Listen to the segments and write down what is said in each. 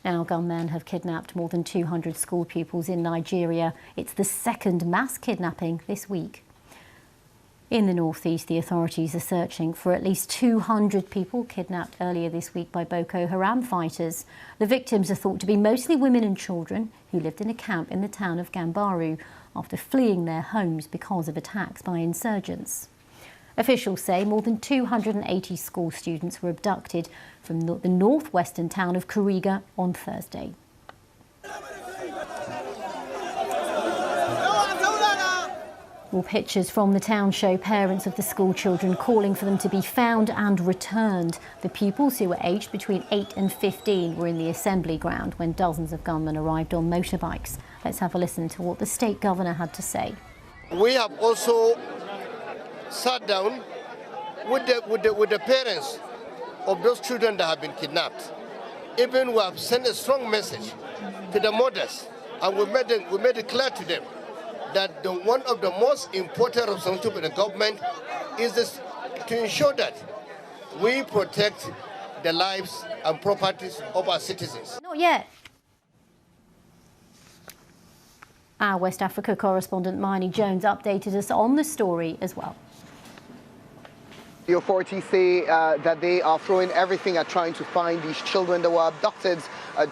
Now, gunmen have kidnapped more than 200 school pupils in Nigeria. It's the second mass kidnapping this week. In the northeast, the authorities are searching for at least 200 people kidnapped earlier this week by Boko Haram fighters. The victims are thought to be mostly women and children who lived in a camp in the town of Gambaru after fleeing their homes because of attacks by insurgents. Officials say more than 280 school students were abducted from the northwestern town of Kuriga on Thursday. Well, pictures from the town show parents of the school children calling for them to be found and returned. The pupils, who were aged between 8 and 15, were in the assembly ground when dozens of gunmen arrived on motorbikes. Let's have a listen to what the state governor had to say. We have also sat down with the parents of those children that have been kidnapped. Even we have sent a strong message to the mothers, and we made it clear to them that one of the most important responsibilities of the government is to ensure that we protect the lives and properties of our citizens. Not yet. Our West Africa correspondent Miney Jones updated us on the story as well. The authorities say that they are throwing everything at trying to find these children that were abducted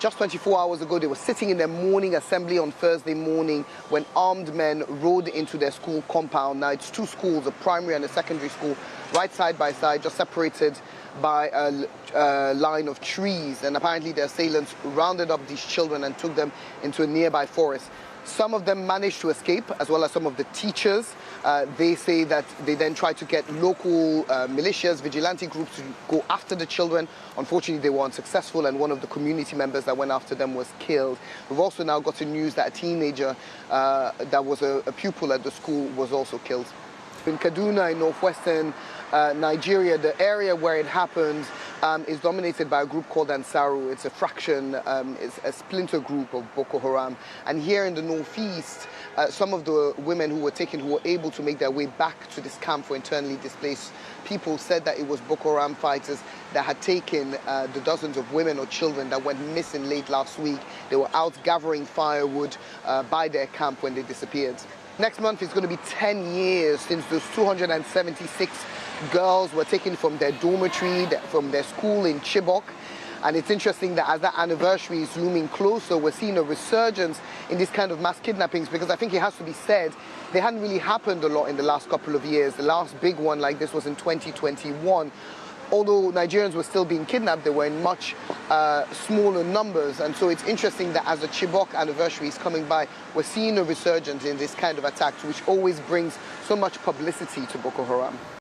just 24 hours ago. They were sitting in their morning assembly on Thursday morning when armed men rode into their school compound. Now, it's two schools, a primary and a secondary school, right side by side, just separated by a line of trees. And apparently the assailants rounded up these children and took them into a nearby forest. Some of them managed to escape, as well as some of the teachers. They say that they then tried to get local militias, vigilante groups to go after the children. Unfortunately, they were unsuccessful, and one of the community members that went after them was killed. We've also now gotten news that a teenager that was a pupil at the school was also killed. In Kaduna, in northwestern Nigeria, the area where it happened is dominated by a group called Ansaru. It's a fraction, it's a splinter group of Boko Haram. And here in the northeast, some of the women who were taken, who were able to make their way back to this camp for internally displaced people, said that it was Boko Haram fighters that had taken the dozens of women or children that went missing late last week. They were out gathering firewood by their camp when they disappeared. Next month is going to be 10 years since those 276 girls were taken from their dormitory, from their school in Chibok. And it's interesting that as that anniversary is looming closer, we're seeing a resurgence in this kind of mass kidnappings, because I think it has to be said, they hadn't really happened a lot in the last couple of years. The last big one like this was in 2021. Although Nigerians were still being kidnapped, they were in much smaller numbers. And so it's interesting that as the Chibok anniversary is coming by, we're seeing a resurgence in this kind of attacks, which always brings so much publicity to Boko Haram.